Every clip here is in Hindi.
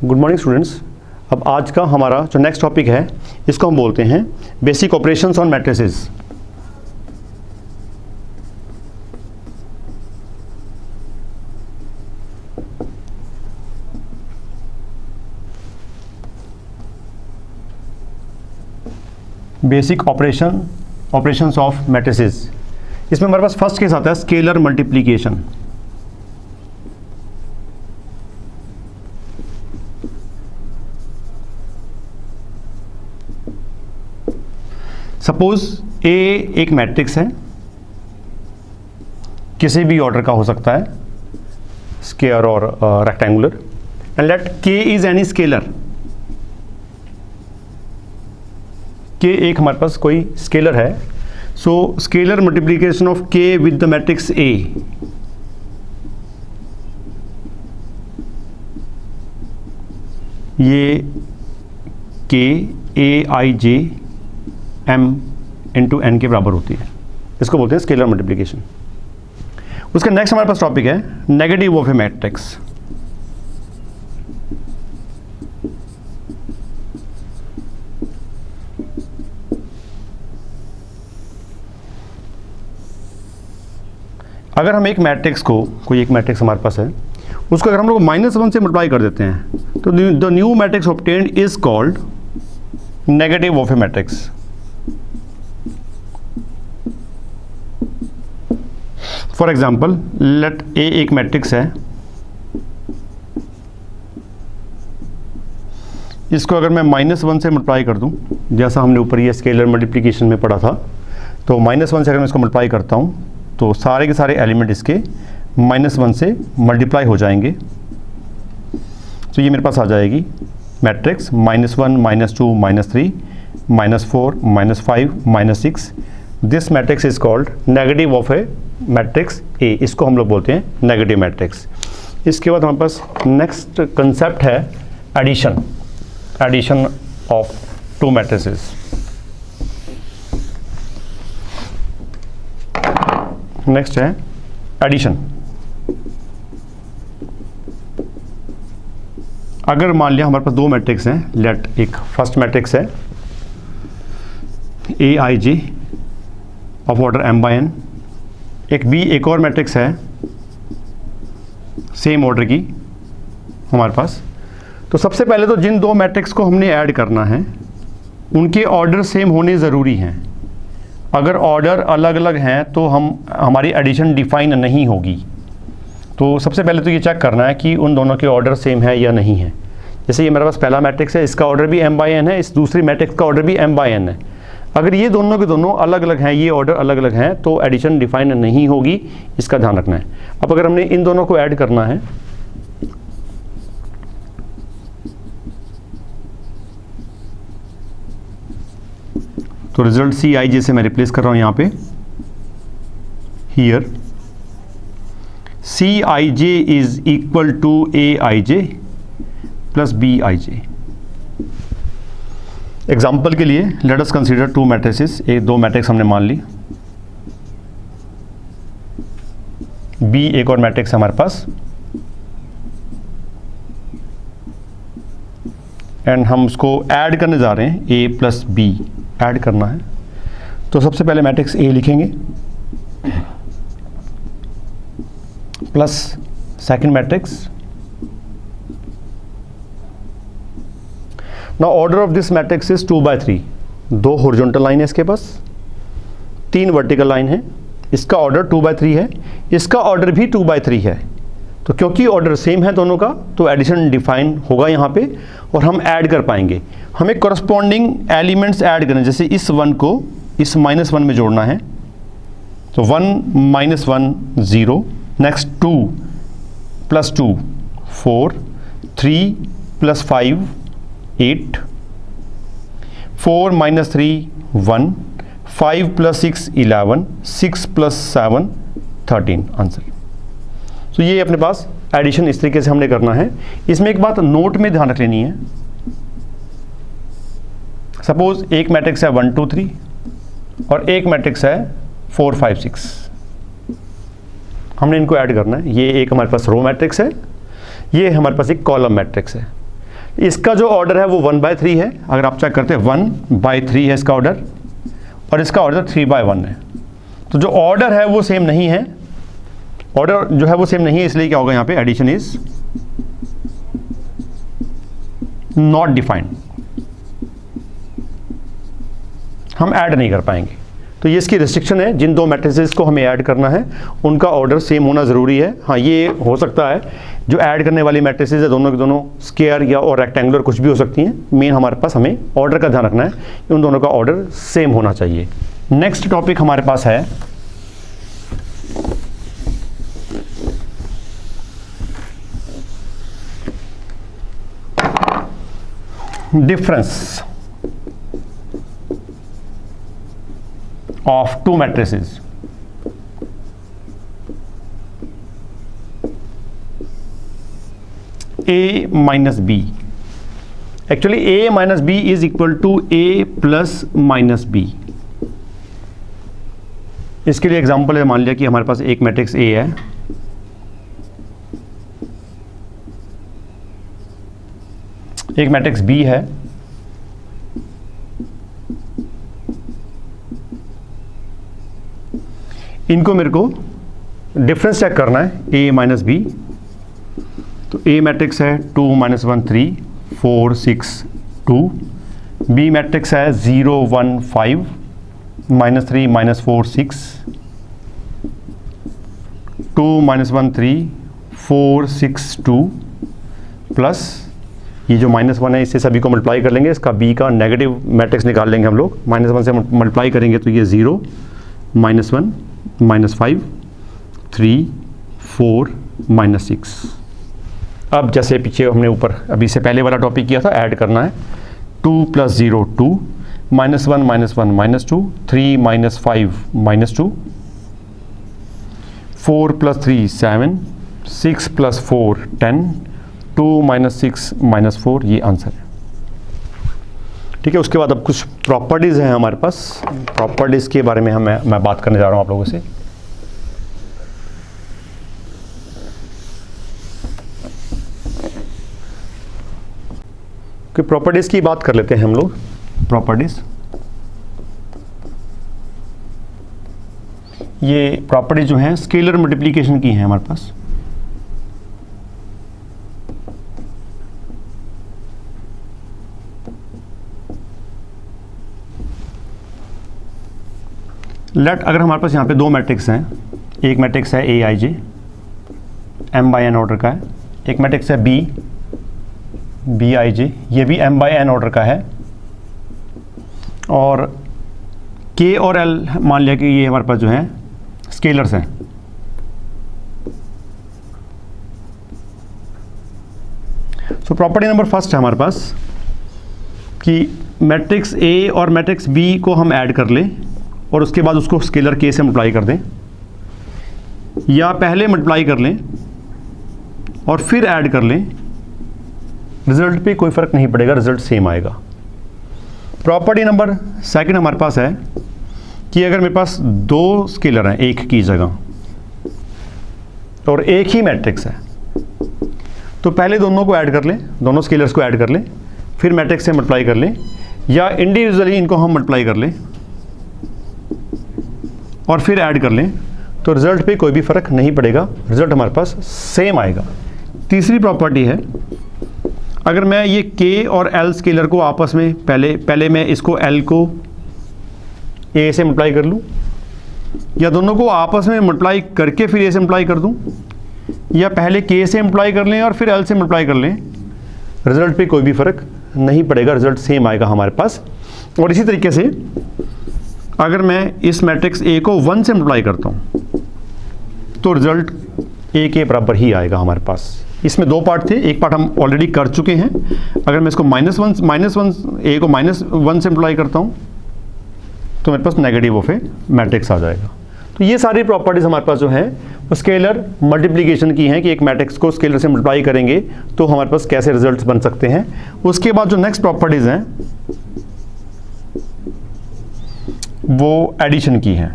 Good morning students. अब आज का हमारा जो नेक्स्ट टॉपिक है इसको हम बोलते हैं basic operations on matrices. Basic operations of matrices. इसमें हमारे पास फर्स्ट केस आता है स्केलर मल्टीप्लिकेशन। सपोज ए एक मैट्रिक्स है, किसी भी ऑर्डर का हो सकता है, स्क्वायर और रेक्टेंगुलर, एंड लेट के इज एनी स्केलर। के एक हमारे पास कोई स्केलर है, सो स्केलर मल्टीप्लिकेशन ऑफ के विद द मैट्रिक्स ए। ये के ए I J m into N के बराबर होती है, इसको बोलते हैं स्केलर मल्टीप्लिकेशन। उसका नेक्स्ट हमारे पास टॉपिक है नेगेटिव ऑफ ए मैट्रिक्स। अगर हम एक मैट्रिक्स को, कोई एक मैट्रिक्स हमारे पास है, उसको अगर हम लोग -1 से मल्टीप्लाई कर देते हैं तो the new matrix obtained is called negative of a matrix. For example let a एक मैट्रिक्स है, इसको अगर मैं -1 से मल्टीप्लाई कर दूं, जैसा हमने ऊपर ये स्केलर मल्टीप्लिकेशन में पढ़ा था, तो -1 से अगर मैं इसको मल्टीप्लाई करता हूं तो सारे के सारे एलिमेंट इसके -1 से मल्टीप्लाई हो जाएंगे। तो ये मेरे पास आ जाएगी matrix -1 -2 -3 -4 -5 -6। This matrix is called negative of a matrix A. इसको हम लोग बोलते हैं नेगेटिव मैट्रिक्स। इसके बाद हमारे पास नेक्स्ट कंसेप्ट है addition of two matrices. Next है एडिशन। अगर मान लिया हमारे पास दो मैट्रिक्स हैं, लेट एक फर्स्ट मैट्रिक्स है ए I J of order m/n, एक और मैट्रिक्स है सेम ऑर्डर की हमारे पास। तो सबसे पहले तो जिन दो मैट्रिक्स को हमने ऐड करना है उनके ऑर्डर सेम होने ज़रूरी हैं। अगर ऑर्डर अलग अलग हैं तो हमारी एडिशन डिफाइन नहीं होगी। तो सबसे पहले तो ये चेक करना है कि उन दोनों के ऑर्डर सेम है या नहीं है। जैसे ये मेरे पास पहला मैट्रिक्स है, इसका ऑर्डर भी m/n है, इस दूसरी मैट्रिक्स का ऑर्डर भी m/n है। अगर ये दोनों के दोनों अलग अलग हैं, ये ऑर्डर अलग अलग हैं, तो एडिशन डिफाइन नहीं होगी, इसका ध्यान रखना है। अब अगर हमने इन दोनों को ऐड करना है तो रिजल्ट सी आई जे से मैं रिप्लेस कर रहा हूं यहां पे। Here C I J is equal to A I J plus B I J. Example के लिए let us consider two matrices. दो मैट्रिक्स हमने मान ली, बी एक और मैट्रिक्स है हमारे पास, एंड हम उसको ऐड करने जा रहे हैं, ए प्लस बी ऐड करना है। तो सबसे पहले मैट्रिक्स ए लिखेंगे plus second matrix. Now order of this matrix is 2/3। दो हॉरिजॉन्टल लाइन है इसके पास, 3 वर्टिकल लाइन है। इसका ऑर्डर 2/3 है, इसका ऑर्डर भी 2/3 है। तो क्योंकि ऑर्डर सेम है दोनों का, तो एडिशन डिफाइन होगा यहाँ पे और हम ऐड कर पाएंगे। हमें कॉरस्पॉन्डिंग एलिमेंट्स ऐड करने, जैसे इस 1 को इस -1 में जोड़ना है, तो 1 -1 0, नेक्स्ट 2 + 2 4, 3 + 5 8, 4 - 3 1, 5 + 6 11, 6 + 7 13 आंसर। तो ये अपने पास एडिशन इस तरीके से हमने करना है। इसमें एक बात नोट में ध्यान रख लेनी है। सपोज एक मैट्रिक्स है 1 2 3 और एक मैट्रिक्स है 4 5 6। हमने इनको ऐड करना है। ये एक हमारे पास रो मैट्रिक्स है, ये हमारे पास एक कॉलम मैट्रिक्स है। इसका जो ऑर्डर है वो 1/3 है। अगर आप चेक करते हैं 1/3 है इसका ऑर्डर, और इसका ऑर्डर 3/1 है। तो जो ऑर्डर है वो सेम नहीं है, ऑर्डर जो है वो सेम नहीं है, इसलिए क्या होगा यहाँ पे, एडिशन इज नॉट डिफाइंड, हम ऐड नहीं कर पाएंगे। तो ये इसकी रिस्ट्रिक्शन है। जिन दो मैट्रिसेस को हमें ऐड करना है उनका ऑर्डर सेम होना ज़रूरी है। हाँ, ये हो सकता है जो ऐड करने वाली मैट्रिसेस है दोनों के दोनों स्क्वायर या और रेक्टेंगुलर कुछ भी हो सकती हैं। मेन हमारे पास हमें ऑर्डर का ध्यान रखना है, उन दोनों का ऑर्डर सेम होना चाहिए। नेक्स्ट टॉपिक हमारे पास है difference of two matrices. A minus B. Actually A minus B is equal to A plus minus B. इसके लिए एग्जांपल है, मान लिया कि हमारे पास एक मैट्रिक्स A है, एक मैट्रिक्स B है, इनको मेरे को डिफरेंस चेक करना है A माइनस बी। तो A मैट्रिक्स है 2 - 1 3 4 6 2, B मैट्रिक्स है 0 1 5 -3 -4 6 2 - 1 3 4 6 2 प्लस ये जो -1 है इससे सभी को मल्टीप्लाई कर लेंगे, इसका B का नेगेटिव मैट्रिक्स निकाल लेंगे हम लोग। -1 से मल्टीप्लाई करेंगे तो ये 0 -1 -5 3 4 -6। अब जैसे पीछे हमने ऊपर अभी से पहले वाला टॉपिक किया था, ऐड करना है 2 + 0 2 -1 -1 -2 3 -5 -2 4 + 3 7 6 + 4 10 2 - 6 -4, ये आंसर है। ठीक है, उसके बाद अब कुछ प्रॉपर्टीज़ हैं हमारे पास। प्रॉपर्टीज़ के बारे में मैं बात करने जा रहा हूँ आप लोगों से। कि प्रॉपर्टीज़ की बात कर लेते हैं हम लोग। प्रॉपर्टीज़, ये प्रॉपर्टीज जो हैं स्केलर मल्टीप्लिकेशन की हैं हमारे पास। लेट, अगर हमारे पास यहाँ पे दो मैट्रिक्स हैं, एक मैट्रिक्स है AIJ m/n ऑर्डर का है, एक मैट्रिक्स है BIJ, ये भी m/n ऑर्डर का है, और K और L मान लिया कि ये हमारे पास जो है स्केलर्स हैं। सो प्रॉपर्टी नंबर फर्स्ट है हमारे पास कि मैट्रिक्स A और मैट्रिक्स B को हम ऐड कर लें और उसके बाद उसको स्केलर K से मल्टीप्लाई कर दें, या पहले मल्टीप्लाई कर लें और फिर ऐड कर लें, रिजल्ट पे कोई फ़र्क नहीं पड़ेगा, रिजल्ट सेम आएगा। प्रॉपर्टी नंबर सेकंड हमारे पास है कि अगर मेरे पास दो स्केलर हैं एक की जगह और एक ही मैट्रिक्स है, तो पहले दोनों को ऐड कर लें, दोनों स्केलर्स को ऐड कर लें, फिर मैट्रिक्स से मल्टीप्लाई कर लें, या इंडिविजुअली इनको हम मल्टीप्लाई कर लें और फिर ऐड कर लें, तो रिजल्ट पे कोई भी फ़र्क नहीं पड़ेगा, रिजल्ट हमारे पास सेम आएगा। तीसरी प्रॉपर्टी है, अगर मैं ये K और L स्केलर को आपस में पहले मैं इसको L को A से मल्टीप्लाई कर लूँ, या दोनों को आपस में मल्टीप्लाई करके फिर A से मल्टीप्लाई कर दूँ, या पहले K से मल्टीप्लाई कर लें और फिर L से मल्टीप्लाई कर लें, रिजल्ट पे कोई भी फ़र्क नहीं पड़ेगा, रिजल्ट सेम आएगा हमारे पास। और इसी तरीके से अगर मैं इस मैट्रिक्स A को 1 से मल्टीप्लाई करता हूँ तो रिजल्ट A के बराबर ही आएगा हमारे पास। इसमें दो पार्ट थे, एक पार्ट हम ऑलरेडी कर चुके हैं। अगर मैं इसको -1 A को -1 से मल्टीप्लाई करता हूँ तो मेरे पास नेगेटिव ऑफ ए मैट्रिक्स आ जाएगा। तो ये सारी प्रॉपर्टीज़ हमारे पास जो हैं वो स्केलर मल्टीप्लिकेशन की हैं कि एक मैट्रिक्स को स्केलर से मल्टीप्लाई करेंगे तो हमारे पास कैसे रिजल्ट्स बन सकते हैं। उसके बाद जो नेक्स्ट प्रॉपर्टीज़ हैं वो एडिशन की हैं।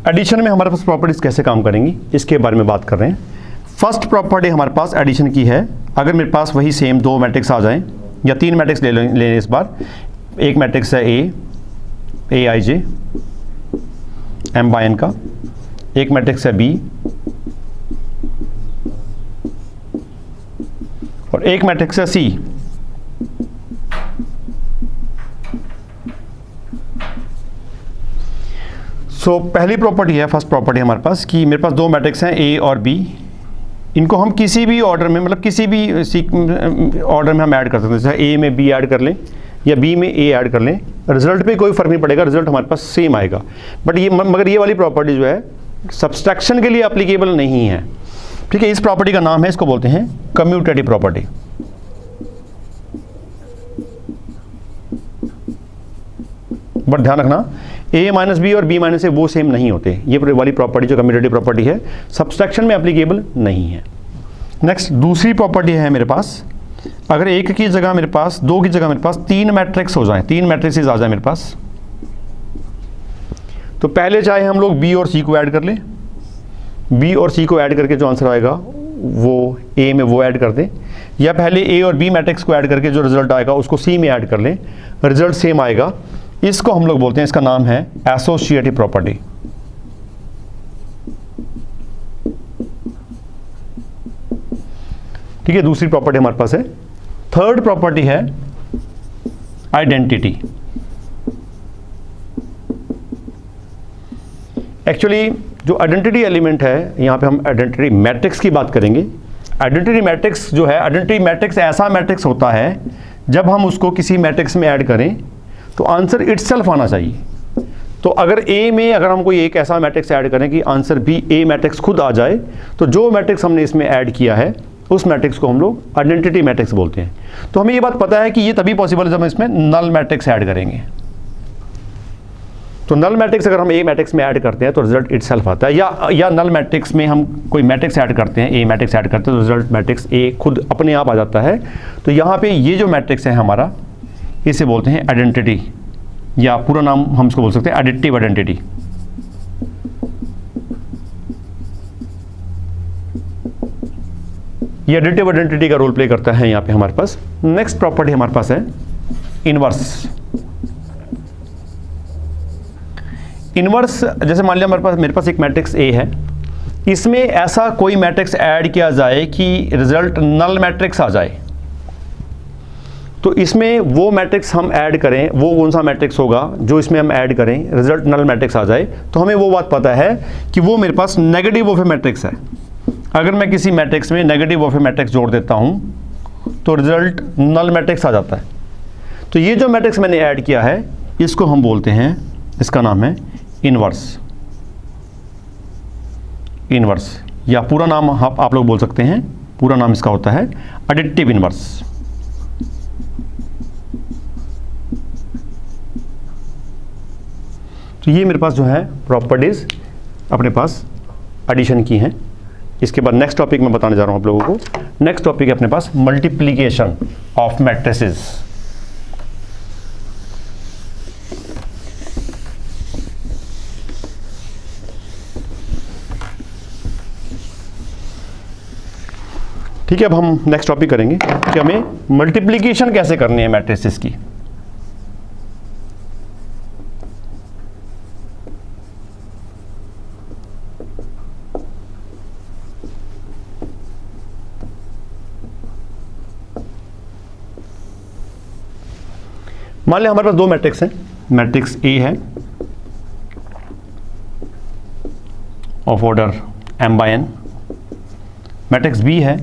एडिशन में हमारे पास प्रॉपर्टीज कैसे काम करेंगी इसके बारे में बात कर रहे हैं। फर्स्ट प्रॉपर्टी हमारे पास एडिशन की है। अगर मेरे पास वही सेम दो मैट्रिक्स आ जाएं या तीन मैट्रिक्स ले लें इस बार। एक मैट्रिक्स है ए I J M bye N का, एक मैट्रिक्स है बी और एक मैट्रिक्स है सी। सो पहली प्रॉपर्टी है, फर्स्ट प्रॉपर्टी हमारे पास कि मेरे पास दो मैट्रिक्स हैं ए और बी। इनको हम किसी भी ऑर्डर में, मतलब किसी भी ऑर्डर में हम ऐड कर सकते हैं। जैसे ए में बी ऐड कर लें या बी में ए ऐड कर लें, रिजल्ट पे कोई फर्क नहीं पड़ेगा, रिजल्ट हमारे पास सेम आएगा। बट ये मगर ये वाली प्रॉपर्टी जो है सब्सट्रैक्शन के लिए एप्लीकेबल नहीं है। ठीक है, इस प्रॉपर्टी का नाम है, इसको बोलते हैं कम्यूटेटिव प्रॉपर्टी। बट ध्यान रखना ए माइनस बी और बी माइनस ए वो सेम नहीं होते। ये वाली प्रॉपर्टी जो कम्यूटेटिव प्रॉपर्टी है सब्सट्रैक्शन में एप्लीकेबल नहीं है। नेक्स्ट दूसरी प्रॉपर्टी है मेरे पास, अगर एक की जगह मेरे पास, दो की जगह मेरे पास तीन मैट्रिक्स हो जाए, तीन मैट्रिक्सेस आ जाए मेरे पास, तो पहले चाहे हम लोग बी और सी को ऐड कर लें, बी और सी को ऐड करके जो आंसर आएगा वो ए में वो ऐड कर दें, या पहले ए और बी मैट्रिक्स को ऐड करके जो रिजल्ट आएगा उसको सी में ऐड कर लें, रिजल्ट सेम आएगा। इसको हम लोग बोलते हैं, इसका नाम है एसोसिएटिव प्रॉपर्टी। ठीक है, दूसरी प्रॉपर्टी हमारे पास है। थर्ड प्रॉपर्टी है आइडेंटिटी। एक्चुअली जो आइडेंटिटी एलिमेंट है, यहां पे हम आइडेंटिटी मैट्रिक्स की बात करेंगे। आइडेंटिटी मैट्रिक्स जो है, आइडेंटिटी मैट्रिक्स ऐसा मैट्रिक्स होता है जब हम उसको किसी मैट्रिक्स में ऐड करें तो आंसर इटसेल्फ आना चाहिए। तो अगर ए में अगर हम कोई एक ऐसा मैट्रिक्स ऐड करें कि आंसर भी ए मैट्रिक्स खुद आ जाए, तो जो मैट्रिक्स हमने इसमें ऐड किया है उस मैट्रिक्स को हम लोग आइडेंटिटी मैट्रिक्स बोलते हैं। तो हमें ये बात पता है कि ये तभी पॉसिबल है जब हम इसमें नल मैट्रिक्स ऐड करेंगे। तो नल मैट्रिक्स अगर हम ए मैट्रिक्स में ऐड करते हैं तो रिजल्ट इटसेल्फ आता है, या नल मैट्रिक्स में हम कोई मैट्रिक्स ऐड करते हैं, ए मैट्रिक्स ऐड करते हैं तो रिजल्ट मैट्रिक्स ए खुद अपने आप आ जाता है। तो यहाँ पे ये जो मैट्रिक्स है हमारा, इसे बोलते हैं आइडेंटिटी, या पूरा नाम हम इसको बोल सकते हैं एडिटिव आइडेंटिटी। ये एडिटिव आइडेंटिटी का रोल प्ले करता है यहाँ पे हमारे पास। नेक्स्ट प्रॉपर्टी हमारे पास है इनवर्स। इनवर्स जैसे मान लिया मेरे पास एक मैट्रिक्स ए है, इसमें ऐसा कोई मैट्रिक्स ऐड किया जाए कि रिजल्ट नल मैट्रिक्स आ जाए, तो इसमें वो मैट्रिक्स हम ऐड करें, वो कौन सा मैट्रिक्स होगा जो इसमें हम ऐड करें रिजल्ट नल मैट्रिक्स आ जाए, तो हमें वो बात पता है कि वो मेरे पास नेगेटिव ऑफ ए मैट्रिक्स है। अगर मैं किसी मैट्रिक्स में नेगेटिव ऑफ ए मैट्रिक्स जोड़ देता हूं तो रिजल्ट नल मैट्रिक्स आ जाता है। तो ये जो मैट्रिक्स मैंने ऐड किया है इसको हम बोलते हैं, इसका नाम है इनवर्स। इनवर्स या पूरा नाम आप लोग बोल सकते हैं, पूरा नाम इसका होता है एडिटिव इनवर्स। तो ये मेरे पास जो है प्रॉपर्टीज अपने पास एडिशन की हैं। इसके बाद नेक्स्ट टॉपिक मैं बताने जा रहा हूं आप लोगों को। नेक्स्ट टॉपिक है अपने पास मल्टीप्लिकेशन ऑफ मैट्रिसेस। ठीक है, अब हम नेक्स्ट टॉपिक करेंगे कि हमें मल्टीप्लिकेशन कैसे करनी है मैट्रिसेस की। मान लिया हमारे पास दो मैट्रिक्स हैं, मैट्रिक्स ए है of order m by n, matrix B है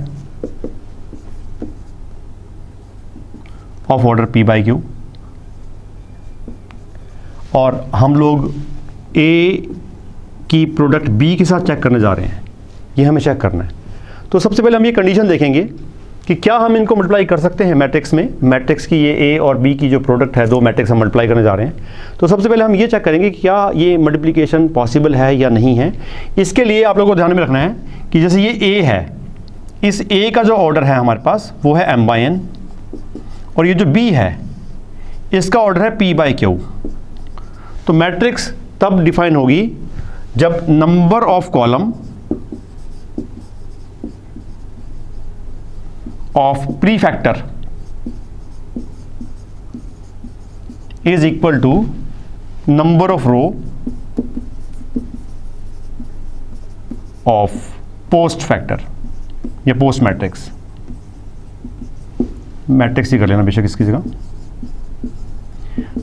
of order p by q, और हम लोग a की प्रोडक्ट b के साथ चेक करने जा रहे हैं। ये हमें चेक करना है। तो सबसे पहले हम ये कंडीशन देखेंगे कि क्या हम इनको मल्टीप्लाई कर सकते हैं मैट्रिक्स में। मैट्रिक्स की ये ए और बी की जो प्रोडक्ट है, दो मैट्रिक्स हम मल्टीप्लाई करने जा रहे हैं। तो सबसे पहले हम ये चेक करेंगे कि क्या ये मल्टीप्लिकेशन पॉसिबल है या नहीं है। इसके लिए आप लोगों को ध्यान में रखना है कि जैसे ये ए है, इस ए का जो ऑर्डर है हमारे पास वो है m बाय n, और ये जो बी है इसका ऑर्डर है p बाय q। तो मैट्रिक्स तब डिफाइन होगी जब number of column of prefactor is equal to number of row of post factor या पोस्ट मैट्रिक्स, मैट्रिक्स ही कर लेना बेशक इसकी जगह।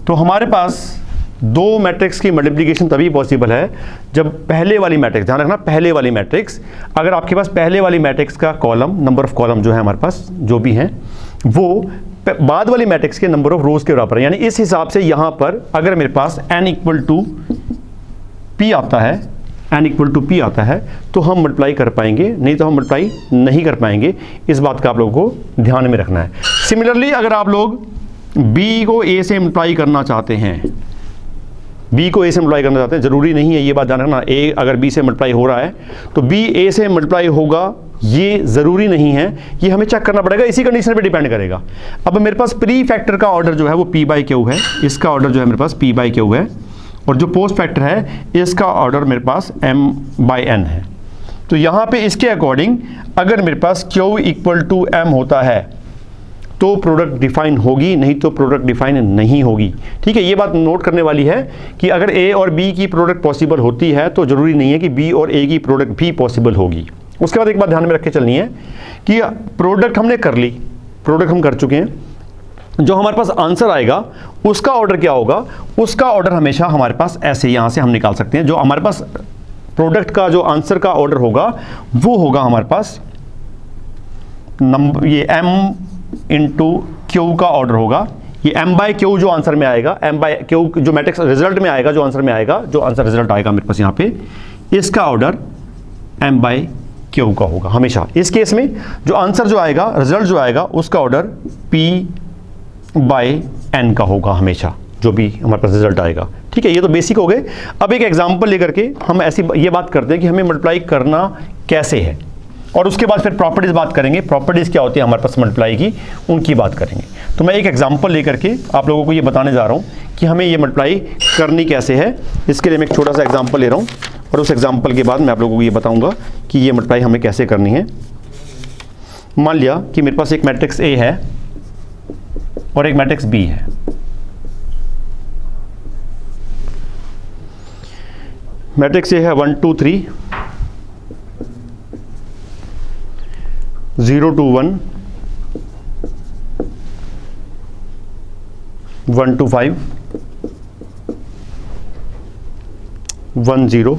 तो हमारे पास दो मैट्रिक्स की मल्टीप्लिकेशन तभी पॉसिबल है जब पहले वाली मैट्रिक्स, ध्यान रखना पहले वाली मैट्रिक्स, अगर आपके पास पहले वाली मैट्रिक्स का कॉलम, नंबर ऑफ कॉलम जो है हमारे पास जो भी हैं, वो बाद वाली मैट्रिक्स के नंबर ऑफ रोज के बराबर है। यानी इस हिसाब से यहां पर अगर मेरे पास n इक्वल टू पी आता है, n इक्वल टू पी आता है, तो हम मल्टीप्लाई कर पाएंगे, नहीं तो हम मल्टीप्लाई नहीं कर पाएंगे। इस बात का आप लोगों को ध्यान में रखना है। सिमिलरली अगर आप लोग b को a से मल्टीप्लाई करना चाहते हैं, b को a से मल्टीप्लाई करना चाहते हैं, जरूरी नहीं है, ये बात ध्यान रखना, a अगर b से मल्टीप्लाई हो रहा है तो b a से मल्टीप्लाई होगा, ये ज़रूरी नहीं है, ये हमें चेक करना पड़ेगा, इसी कंडीशन पे डिपेंड करेगा। अब मेरे पास प्री फैक्टर का ऑर्डर जो है वो p बाई क्यू है, इसका ऑर्डर जो है मेरे पास p बाई क्यू है, और जो पोस्ट फैक्टर है इसका ऑर्डर मेरे पास m बाई n है। तो यहाँ पे इसके अकॉर्डिंग अगर मेरे पास q इक्वल टू m होता है तो प्रोडक्ट डिफाइन होगी, नहीं तो प्रोडक्ट डिफाइन नहीं होगी। ठीक है, ये बात नोट करने वाली है कि अगर a और b की प्रोडक्ट पॉसिबल होती है तो ज़रूरी नहीं है कि b और a की प्रोडक्ट भी पॉसिबल होगी। उसके बाद एक बात ध्यान में रख के चलनी है कि प्रोडक्ट हमने कर ली, प्रोडक्ट हम कर चुके हैं, जो हमारे पास आंसर आएगा उसका ऑर्डर क्या होगा, उसका ऑर्डर हमेशा हमारे पास ऐसे यहाँ से हम निकाल सकते हैं। जो हमारे पास प्रोडक्ट का जो आंसर का ऑर्डर होगा वो होगा हमारे पास नंबर, ये m इंटू क्यू का ऑर्डर होगा, ये m बाई क्यू जो आंसर में आएगा, m बाई क्यू जो मैट्रिक्स रिजल्ट में आएगा, जो आंसर में आएगा, जो आंसर रिजल्ट आएगा मेरे पास यहाँ पे, इसका ऑर्डर m बाई क्यू का होगा हमेशा। इस केस में जो आंसर जो आएगा, रिजल्ट जो आएगा, उसका ऑर्डर p बाई n का होगा हमेशा, जो भी हमारे पास रिजल्ट आएगा। ठीक है, ये तो बेसिक हो गए। अब एक एग्जांपल लेकर के हम ऐसी ये बात करते हैं कि हमें मल्टीप्लाई करना कैसे है, और उसके बाद फिर प्रॉपर्टीज बात करेंगे, प्रॉपर्टीज क्या होती है हमारे पास मल्टीप्लाई की, उनकी बात करेंगे। तो मैं एक एग्जांपल लेकर के आप लोगों को ये बताने जा रहा हूँ कि हमें ये मल्टीप्लाई करनी कैसे है। इसके लिए मैं एक छोटा सा एग्जांपल ले रहा हूँ, और उस एग्जांपल के बाद मैं आप लोगों को ये बताऊँगा कि ये मल्टीप्लाई हमें कैसे करनी है। मान लिया कि मेरे पास एक मैट्रिक्स A है और एक मैट्रिक्स B है। मैट्रिक्स A है 1 2 3, 0 2 1, 1 2 5, 1 0,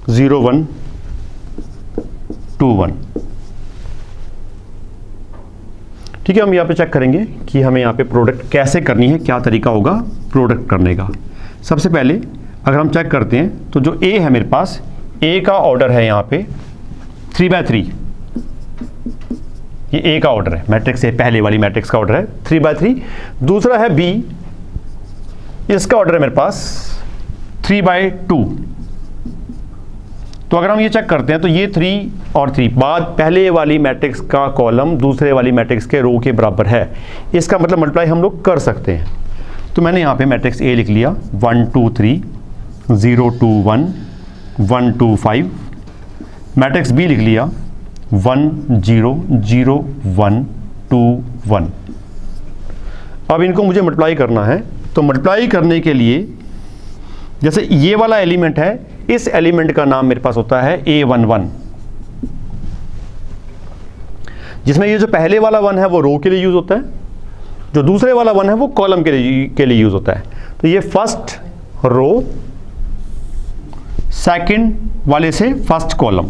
0 1, 2 1। ठीक है, हम यहाँ पे चेक करेंगे कि हमें यहाँ पे प्रोडक्ट कैसे करनी है, क्या तरीका होगा प्रोडक्ट करने का। सबसे पहले अगर हम चेक करते हैं तो जो A है मेरे पास, A का ऑर्डर है यहाँ पे 3 बाई 3, ये A का ऑर्डर है, मैट्रिक्स A पहले वाली मैट्रिक्स का ऑर्डर है 3 बाई 3। दूसरा है B, इसका ऑर्डर है मेरे पास 3 बाई 2। तो अगर हम ये चेक करते हैं तो ये 3 और 3 बाद पहले वाली मैट्रिक्स का कॉलम दूसरे वाली मैट्रिक्स के रो के बराबर है, इसका मतलब मल्टीप्लाई हम लोग कर सकते हैं। तो मैंने यहाँ पे मैट्रिक्स A लिख लिया 1 2 3, 0 2 1, 1 2 5। मैट्रिक्स B लिख लिया 1 0 0 1 2 1। अब इनको मुझे मल्टीप्लाई करना है, तो मल्टीप्लाई करने के लिए जैसे ये वाला एलिमेंट है, इस एलिमेंट का नाम मेरे पास होता है A11, जिसमें ये जो पहले वाला 1 है वो रो के लिए यूज होता है, जो दूसरे वाला 1 है वो कॉलम के लिए यूज होता है। तो ये फर्स्ट रो, सेकंड वाले से फर्स्ट कॉलम,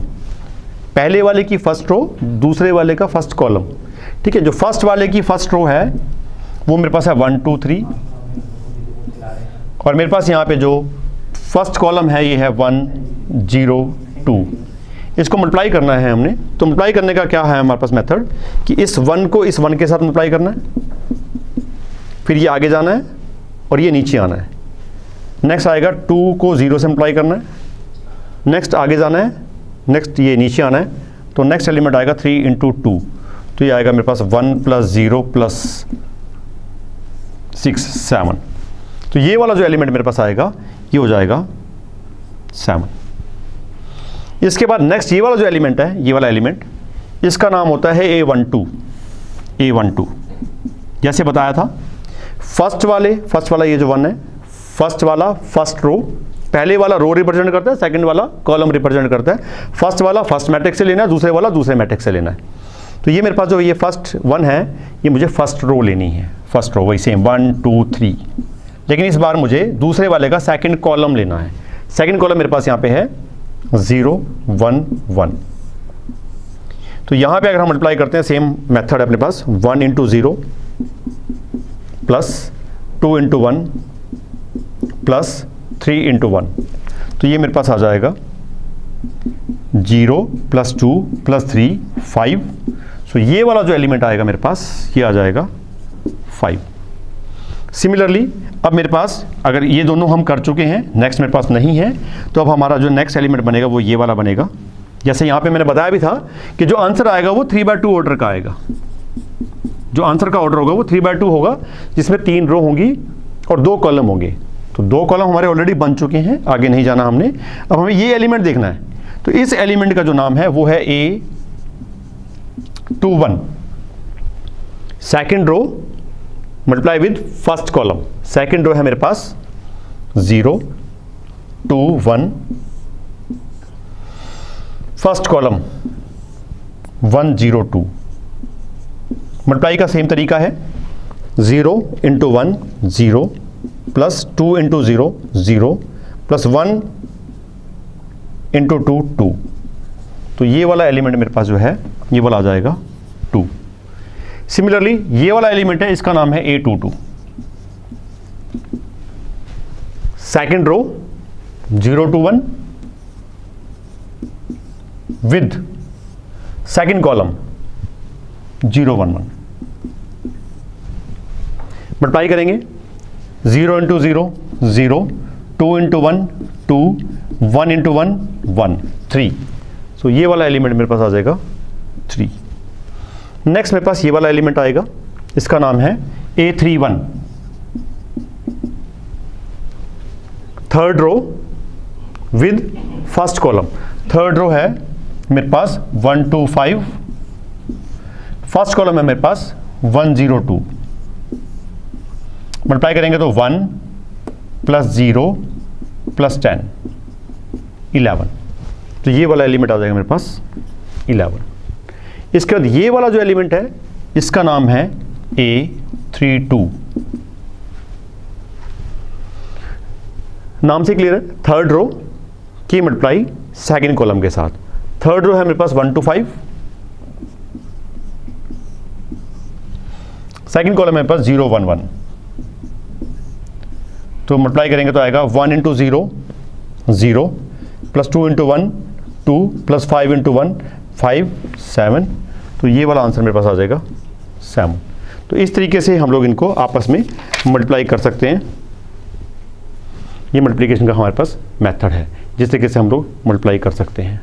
पहले वाले की फर्स्ट रो, दूसरे वाले का फर्स्ट कॉलम। ठीक है, जो फर्स्ट वाले की फर्स्ट रो है वो मेरे पास है 1 2 3, और मेरे पास यहाँ पे जो फर्स्ट कॉलम है ये है 1 0 2। इसको मल्टीप्लाई करना है हमने, तो मल्टीप्लाई करने का क्या है हमारे पास मेथड कि इस 1 को इस 1 के साथ मल्टीप्लाई करना है, फिर ये आगे जाना है और ये नीचे आना है। नेक्स्ट आएगा 2 को 0 से मल्टीप्लाई करना है, नेक्स्ट आगे जाना है, नेक्स्ट ये नीचे आना है। तो नेक्स्ट एलिमेंट आएगा 3 इंटू 2, तो ये आएगा मेरे पास 1 + 0 + 6 7। तो ये वाला जो एलिमेंट मेरे पास आएगा ये हो जाएगा 7। इसके बाद नेक्स्ट ये वाला जो एलिमेंट है, ये वाला एलिमेंट, इसका नाम होता है A12। जैसे बताया था फर्स्ट वाला ये जो 1 है, फर्स्ट वाला फर्स्ट रो, पहले वाला रो रिप्रेजेंट करता है, सेकंड वाला कॉलम रिप्रेजेंट करता है। फर्स्ट वाला फर्स्ट मैट्रिक्स से लेना है, दूसरे वाला दूसरे मैट्रिक्स से लेना है। तो ये मेरे पास जो ये फर्स्ट 1 है, ये मुझे फर्स्ट रो लेनी है, फर्स्ट रो वही सेम 1 2 3, लेकिन इस बार मुझे दूसरे वाले का सेकंड कॉलम लेना है। सेकंड कॉलम मेरे पास यहाँ पे है 0 1 1। तो यहाँ पे अगर हम मल्टीप्लाई करते हैं, सेम मेथड है अपने पास, 1 into 0 plus 2 into 1 plus 3 into 1, तो ये मेरे पास आ जाएगा 0 प्लस 2 प्लस 3 5। सो ये वाला जो एलिमेंट आएगा मेरे पास ये आ जाएगा 5। सिमिलरली अब मेरे पास अगर ये दोनों हम कर चुके हैं, नेक्स्ट मेरे पास नहीं है, तो अब हमारा जो नेक्स्ट एलिमेंट बनेगा वो ये वाला बनेगा। जैसे यहाँ पे मैंने बताया भी था कि जो आंसर आएगा वो 3/2 ऑर्डर का आएगा। जो आंसर का ऑर्डर होगा वो 3/2 होगा, जिसमें 3 रो होंगी और 2 कॉलम होंगे। तो 2 कॉलम हमारे ऑलरेडी बन चुके हैं, आगे नहीं जाना हमने। अब हमें ये एलिमेंट देखना है, तो इस एलिमेंट का जो नाम है वो है A21। Second row multiply with first column, second row है मेरे पास 0 2 1, फर्स्ट कॉलम 1 0 2। मल्टीप्लाई का सेम तरीका है, 0 into 1 0 plus 2 into 0 0 plus 1 into 2 2। तो ये वाला एलिमेंट मेरे पास जो है ये वाला आ जाएगा 2। सिमिलरली ये वाला एलिमेंट है, इसका नाम है A22। Second row 0 2 1 with second column 0 1 1। Multiply करेंगे, 0 इंटू 0 0, 2 इंटू 1 2, 1 इंटू 1 1 3। सो ये वाला एलिमेंट मेरे पास आ जाएगा 3। नेक्स्ट मेरे पास ये वाला एलिमेंट आएगा, इसका नाम है A31। Third row with first column, third row है मेरे पास 1 2 5, फर्स्ट कॉलम है मेरे पास 1 0 2। मल्टीप्लाई करेंगे तो 1 प्लस 0 प्लस 10 11। तो ये वाला एलिमेंट आ जाएगा मेरे पास 11। इसके बाद ये वाला जो एलिमेंट है इसका नाम है A32। नाम से क्लियर है, थर्ड रो की मल्टीप्लाई सेकेंड कॉलम के साथ। थर्ड रो है मेरे पास 1 2 5, सेकेंड कॉलम है मेरे पास 0 1 1। तो मल्टीप्लाई करेंगे तो आएगा 1 into 0 0 plus 2 into 1 2 plus 5 into 1 5 7। तो ये वाला आंसर मेरे पास आ जाएगा 7। तो इस तरीके से हम लोग इनको आपस में मल्टीप्लाई कर सकते हैं। ये मल्टीप्लिकेशन का हमारे पास मेथड है, जिस तरीके से हम लोग मल्टीप्लाई कर सकते हैं।